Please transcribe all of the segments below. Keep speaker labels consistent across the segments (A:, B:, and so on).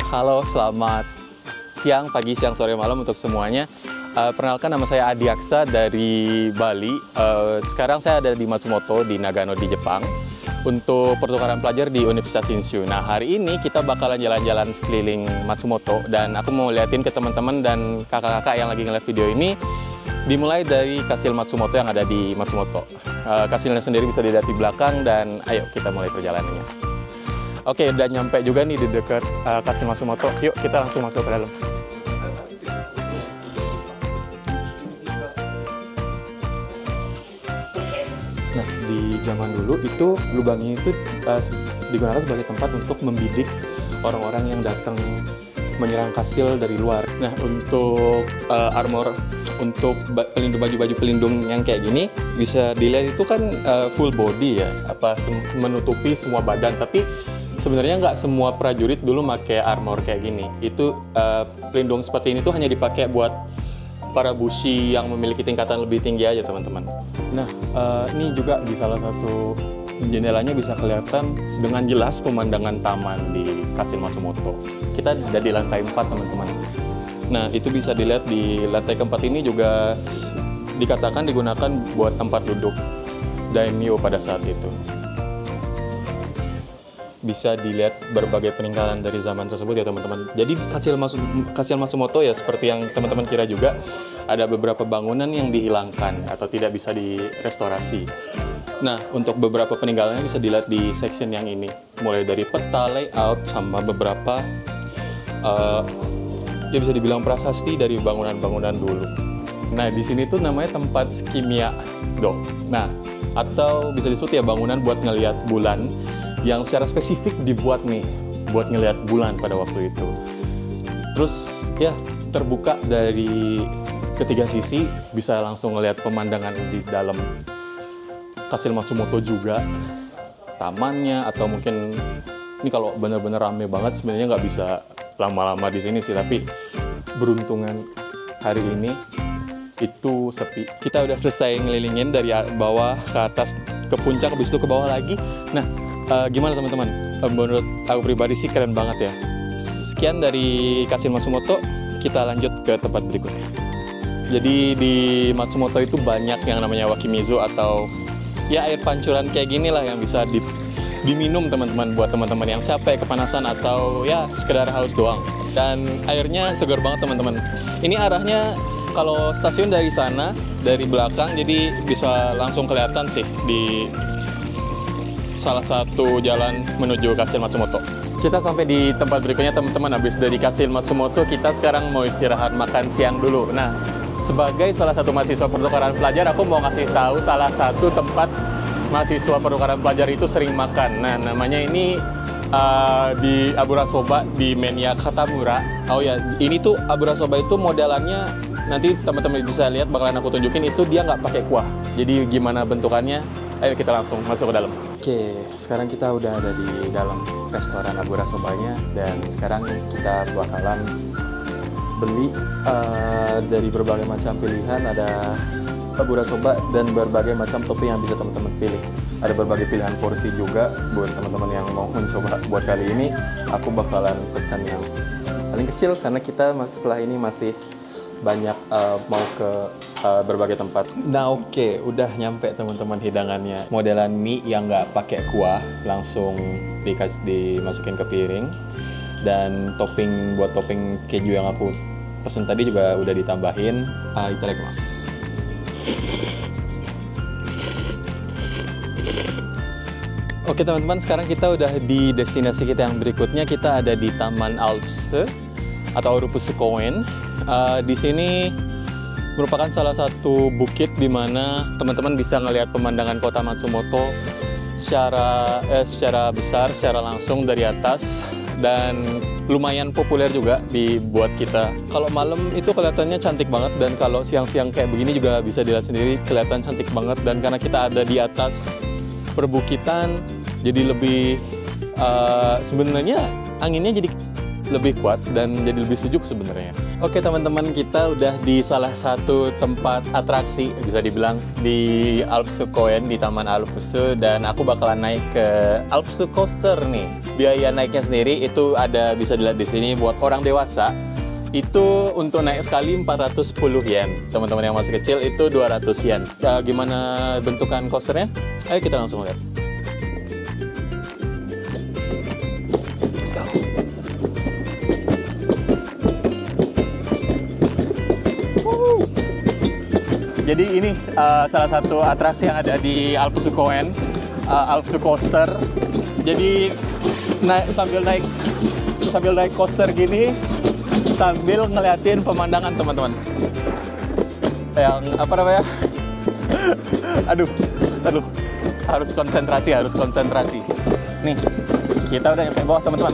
A: Halo, selamat siang, pagi, siang, sore, malam untuk semuanya. Perkenalkan, nama saya Adi Aksa dari Bali. Sekarang saya ada di Matsumoto di Nagano di Jepang untuk pertukaran pelajar di Universitas Shinshu. Nah, hari ini kita bakalan jalan-jalan sekeliling Matsumoto dan aku mau liatin ke teman-teman dan kakak-kakak yang lagi ngeliat video ini. Dimulai dari Kastil Matsumoto yang ada di Matsumoto. Kastilnya sendiri bisa dilihat di belakang dan ayo kita mulai perjalanannya. Oke, udah nyampe juga nih di dekat Kastil Matsumoto. Yuk kita langsung masuk ke dalam. Nah, di zaman dulu itu lubang ini itu digunakan sebagai tempat untuk membidik orang-orang yang datang menyerang kastil dari luar. Nah, untuk armor, untuk baju-baju pelindung yang kayak gini bisa dilihat itu kan full body ya, menutupi semua badan. Tapi sebenarnya nggak semua prajurit dulu pakai armor kayak gini. Itu pelindung seperti ini tuh hanya dipakai buat para bushi yang memiliki tingkatan lebih tinggi aja, teman-teman. Nah, ini juga di salah satu jendelanya bisa kelihatan dengan jelas pemandangan taman di Kastil Matsumoto. Kita ada di lantai 4, teman-teman. Nah, itu bisa dilihat di lantai keempat ini juga dikatakan digunakan buat tempat duduk daimyo pada saat itu. Bisa dilihat berbagai peninggalan dari zaman tersebut ya, teman-teman. Jadi Kastil Matsumoto ya seperti yang teman-teman kira juga, ada beberapa bangunan yang dihilangkan atau tidak bisa direstorasi. Nah, untuk beberapa peninggalannya bisa dilihat di section yang ini, mulai dari peta, layout, sama beberapa ya bisa dibilang prasasti dari bangunan-bangunan dulu. Nah, di sini tuh namanya tempat Tsukimiya Do. Nah, atau bisa disebut ya bangunan buat ngelihat bulan yang secara spesifik dibuat nih buat ngelihat bulan pada waktu itu. Terus ya terbuka dari ketiga sisi, bisa langsung ngelihat pemandangan di dalam Kastil Matsumoto juga, tamannya, atau mungkin ini kalau bener-bener rame banget sebenarnya nggak bisa lama-lama di sini sih, tapi beruntungan hari ini itu sepi. Kita udah selesai ngelilingin dari bawah ke atas ke puncak, habis itu ke bawah lagi. Nah, gimana teman-teman? Menurut aku pribadi sih keren banget ya. Sekian dari Kastil Matsumoto, kita lanjut ke tempat berikutnya. Jadi di Matsumoto itu banyak yang namanya wakimizu atau ya air pancuran kayak gini lah yang bisa diminum teman-teman, buat teman-teman yang capek, kepanasan, atau ya sekedar haus doang. Dan airnya segar banget teman-teman. Ini arahnya kalau stasiun dari sana, dari belakang, jadi bisa langsung kelihatan sih di salah satu jalan menuju Kastil Matsumoto. Kita sampai di tempat berikutnya teman-teman. Habis dari Kastil Matsumoto, kita sekarang mau istirahat makan siang dulu. Nah, sebagai salah satu mahasiswa pertukaran pelajar, aku mau kasih tahu salah satu tempat mahasiswa pertukaran pelajar itu sering makan. Nah, namanya ini di Abura Soba di Menya Katamura. Oh ya, ini tuh Abura Soba itu modelannya, nanti teman-teman bisa lihat, bakalan aku tunjukin, itu dia nggak pakai kuah. Jadi gimana bentukannya? Ayo kita langsung masuk ke dalam. Oke, sekarang kita udah ada di dalam restoran Abura Sobanya, dan sekarang kita bakalan beli dari berbagai macam pilihan. Ada Abura Soba dan berbagai macam topping yang bisa teman-teman pilih. Ada berbagai pilihan porsi juga buat teman-teman yang mau mencoba. Buat kali ini aku bakalan pesan yang paling kecil karena kita setelah ini masih banyak mau ke berbagai tempat. Nah, oke, udah nyampe teman-teman hidangannya. Modelan mie yang nggak pakai kuah, langsung dimasukin ke piring. Dan buat topping keju yang aku pesen tadi juga udah ditambahin. Itadakimasu. Oke teman-teman, sekarang kita udah di destinasi kita yang berikutnya. Kita ada di Taman Alps atau Urupusu Koen. Di sini merupakan salah satu bukit di mana teman-teman bisa ngelihat pemandangan kota Matsumoto secara besar, secara langsung dari atas, dan lumayan populer juga dibuat kita. Kalau malam itu kelihatannya cantik banget, dan kalau siang-siang kayak begini juga bisa dilihat sendiri, kelihatan cantik banget. Dan karena kita ada di atas perbukitan, jadi lebih sebenarnya anginnya jadi lebih kuat dan jadi lebih sejuk sebenarnya. Oke teman-teman, kita udah di salah satu tempat atraksi, bisa dibilang di Alpsukkoen, di Taman Alpsu, dan aku bakalan naik ke Alpsu Coaster nih. Biaya naiknya sendiri itu ada, bisa dilihat di sini, buat orang dewasa itu untuk naik sekali 410 yen. Teman-teman yang masih kecil itu 200 yen. Ya, gimana bentukan coasternya? Ayo kita langsung lihat. Let's go. Jadi ini salah satu atraksi yang ada di Alpsukkoen, Alpsu Coaster. Jadi sambil naik coaster gini, sambil ngeliatin pemandangan teman-teman. Yang apa namanya? aduh, harus konsentrasi. Nih, kita udah nyampe bawah teman-teman.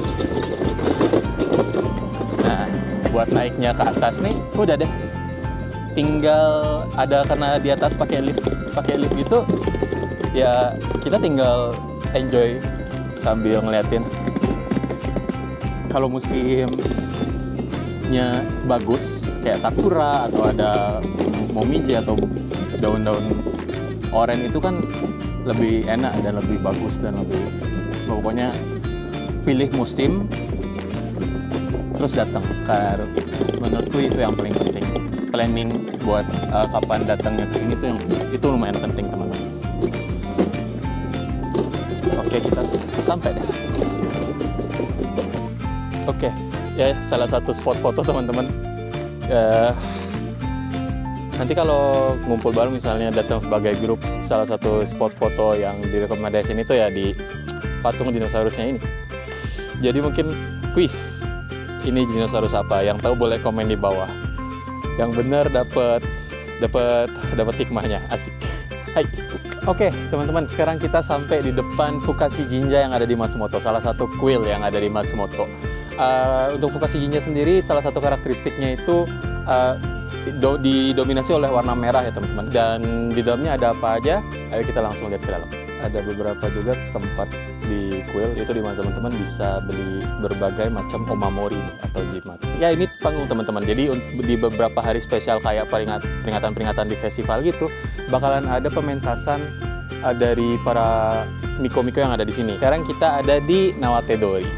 A: Nah, buat naiknya ke atas nih, udah deh. Tinggal ada, karena di atas pakai lift gitu ya, kita tinggal enjoy sambil ngeliatin. Kalau musimnya bagus kayak sakura atau ada momiji atau daun-daun oren, itu kan lebih enak dan lebih bagus dan lebih, pokoknya pilih musim terus datang. Menurutku itu yang paling penting. Planning buat kapan datangnya ke sini tuh itu lumayan penting teman-teman. Oke, kita sampai deh. Oke, ya salah satu spot foto teman-teman. Nanti kalau ngumpul bareng misalnya datang sebagai grup, salah satu spot foto yang direkomendasiin itu ya di patung dinosaurusnya ini. Jadi mungkin quiz, ini dinosaurus apa? Yang tahu boleh komen di bawah. Yang benar dapat hikmahnya. Asik. Hai. Oke, teman-teman, sekarang kita sampai di depan Fukashi Jinja yang ada di Matsumoto, salah satu kuil yang ada di Matsumoto. Untuk Fukashi Jinja sendiri, salah satu karakteristiknya itu didominasi oleh warna merah ya teman-teman. Dan di dalamnya ada apa aja? Ayo kita langsung lihat ke dalam. Ada beberapa juga tempat di kuil, itu di mana teman-teman bisa beli berbagai macam omamori atau jimat. Ya, ini panggung teman-teman. Jadi di beberapa hari spesial kayak peringatan-peringatan di festival gitu, bakalan ada pementasan dari para miko-miko yang ada di sini. Sekarang kita ada di Nawatedori,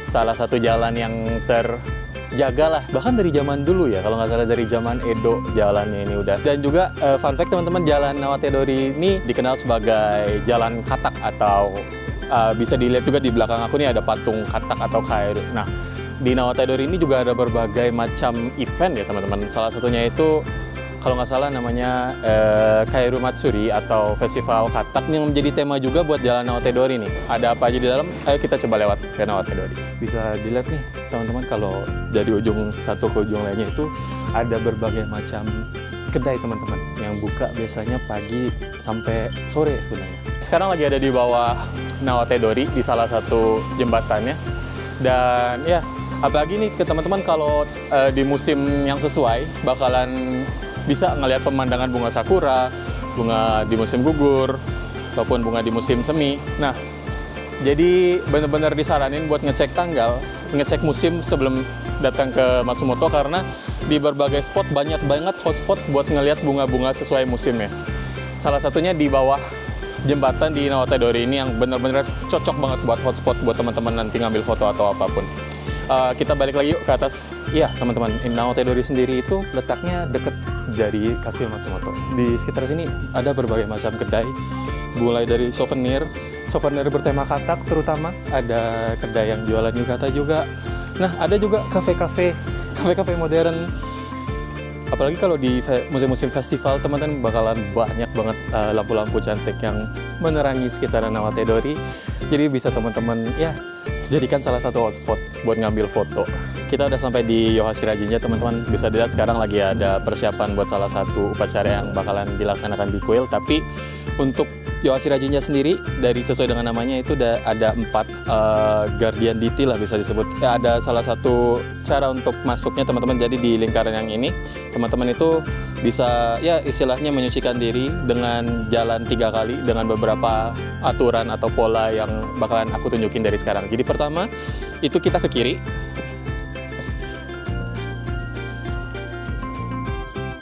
A: salah satu jalan yang terjaga lah, bahkan dari zaman dulu ya, kalau nggak salah dari zaman Edo jalannya ini udah. Dan juga fun fact teman-teman, jalan Nawatedori ini dikenal sebagai jalan katak, atau bisa dilihat juga di belakang aku nih ada patung katak atau kairu. Nah, di Nawatedori ini juga ada berbagai macam event ya teman-teman. Salah satunya itu kalau nggak salah namanya Kairu Matsuri atau festival katak yang menjadi tema juga buat jalan Nawatedori nih. Ada apa aja di dalam? Ayo kita coba lewat ke Nawatedori. Bisa dilihat nih teman-teman, kalau dari ujung satu ke ujung lainnya itu ada berbagai macam kedai teman-teman yang buka biasanya pagi sampai sore sebenarnya. Sekarang lagi ada di bawah Nawatedori di salah satu jembatannya. Dan ya, apalagi nih ke teman-teman kalau di musim yang sesuai bakalan bisa ngelihat pemandangan bunga sakura, bunga di musim gugur, ataupun bunga di musim semi. Nah, jadi benar-benar disaranin buat ngecek tanggal, ngecek musim sebelum datang ke Matsumoto, karena di berbagai spot banyak banget hotspot buat ngelihat bunga-bunga sesuai musimnya. Salah satunya di bawah jembatan di Nawatedori ini yang benar-benar cocok banget buat hotspot buat teman-teman nanti ngambil foto atau apapun. Kita balik lagi yuk ke atas. Iya teman-teman, Nawatedori sendiri itu letaknya deket dari Kastil Matsumoto. Di sekitar sini ada berbagai macam kedai, mulai dari souvenir bertema katak terutama, ada kedai yang jualan yukata juga. Nah, ada juga kafe-kafe modern. Apalagi kalau di musim-musim festival, teman-teman bakalan banyak banget lampu-lampu cantik yang menerangi sekitaran Nawatedori. Jadi bisa teman-teman ya jadikan salah satu hotspot buat ngambil foto. Kita udah sampai di Yohashira Jinja teman-teman. Bisa dilihat sekarang lagi ada persiapan buat salah satu upacara yang bakalan dilaksanakan di kuil. Tapi untuk Yohashira Jinja sendiri, dari sesuai dengan namanya itu ada 4 guardian deity lah bisa disebut. Ya, ada salah satu cara untuk masuknya teman-teman. Jadi di lingkaran yang ini teman-teman itu bisa ya istilahnya menyucikan diri dengan jalan 3 kali dengan beberapa aturan atau pola yang bakalan aku tunjukin dari sekarang. Jadi pertama itu kita ke kiri.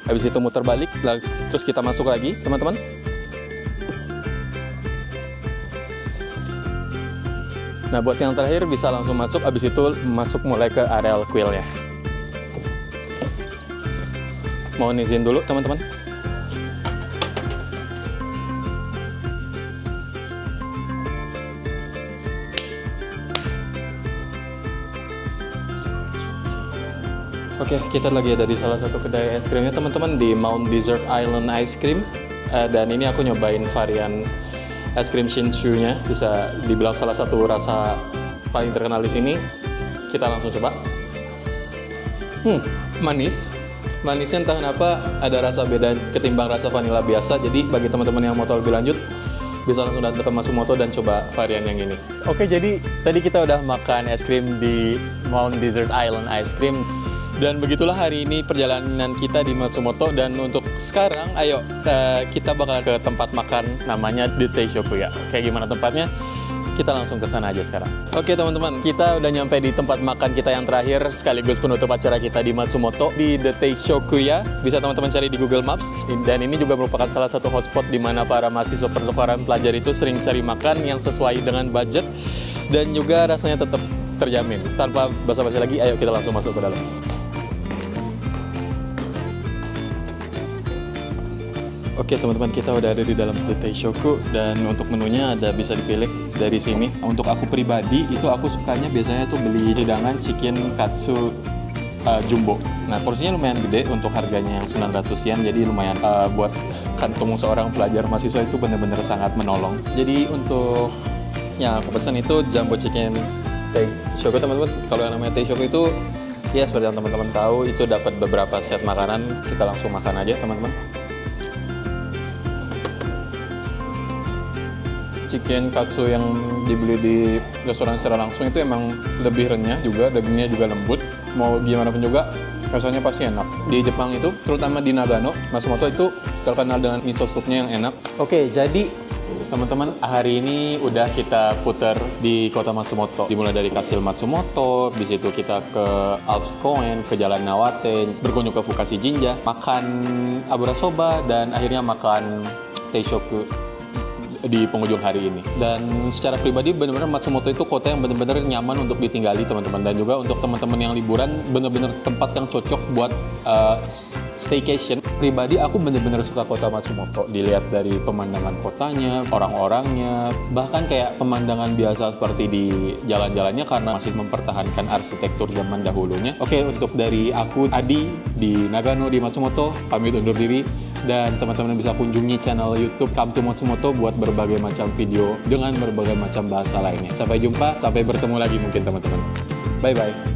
A: Habis itu muter balik, terus kita masuk lagi, teman-teman. Nah, buat yang terakhir bisa langsung masuk, habis itu masuk mulai ke areal kuilnya. Mohon izin dulu, teman-teman. Oke, kita lagi ada di salah satu kedai es krimnya, teman-teman, di Mount Desert Island Ice Cream. Dan ini aku nyobain varian es krim Shinchu-nya, bisa dibilang salah satu rasa paling terkenal di sini. Kita langsung coba. Manis. Manisnya entah kenapa ada rasa beda ketimbang rasa vanilla biasa. Jadi bagi teman-teman yang mau tahu lebih lanjut, bisa langsung datang ke Matsumoto dan coba varian yang ini. Oke, jadi tadi kita udah makan es krim di Mount Desert Island Ice Cream. Dan begitulah hari ini perjalanan kita di Matsumoto. Dan untuk sekarang, ayo kita bakal ke tempat makan namanya The Teishokuya. Kayak gimana tempatnya? Kita langsung ke sana aja sekarang. Oke teman-teman, kita udah nyampe di tempat makan kita yang terakhir sekaligus penutup acara kita di Matsumoto, di The Teishokuya. Bisa teman-teman cari di Google Maps. Dan ini juga merupakan salah satu hotspot di mana para mahasiswa pertukaran pelajar itu sering cari makan yang sesuai dengan budget dan juga rasanya tetap terjamin. Tanpa basa-basi lagi, ayo kita langsung masuk ke dalam. Oke teman-teman, kita udah ada di dalam The Teishoku dan untuk menunya ada bisa dipilih dari sini. Untuk aku pribadi itu aku sukanya biasanya tuh beli hidangan chicken katsu jumbo. Nah porsinya lumayan gede untuk harganya yang 900 yen, jadi lumayan buat kantong seorang pelajar mahasiswa itu bener-bener sangat menolong. Jadi untuk yang aku pesan itu jumbo chicken Teishoku teman-teman. Kalau yang namanya Teishoku itu ya seperti yang teman-teman tahu itu dapat beberapa set makanan. Kita langsung makan aja teman-teman. Chicken katsu yang dibeli di restoran secara langsung itu emang lebih renyah juga, dagingnya juga lembut. Mau gimana pun juga, rasanya pasti enak. Di Jepang itu, terutama di Nagano, Matsumoto itu terkenal dengan miso supnya yang enak. Oke, jadi teman-teman, hari ini udah kita putar di kota Matsumoto. Dimulai dari Kastil Matsumoto, di situ kita ke Alps Koen, ke Jalan Nawate, berkunjung ke Fukashi Jinja, makan abura soba, dan akhirnya makan Teishoku di penghujung hari ini. Dan secara pribadi benar-benar Matsumoto itu kota yang benar-benar nyaman untuk ditinggali teman-teman, dan juga untuk teman-teman yang liburan benar-benar tempat yang cocok buat staycation. Pribadi aku benar-benar suka kota Matsumoto, dilihat dari pemandangan kotanya, orang-orangnya, bahkan kayak pemandangan biasa seperti di jalan-jalannya karena masih mempertahankan arsitektur zaman dahulunya. Oke, untuk dari aku Adi di Nagano di Matsumoto, pamit undur diri. Dan teman-teman bisa kunjungi channel YouTube Come to Matsumoto buat berbagai macam video dengan berbagai macam bahasa lainnya. Sampai jumpa, sampai bertemu lagi mungkin teman-teman. Bye-bye.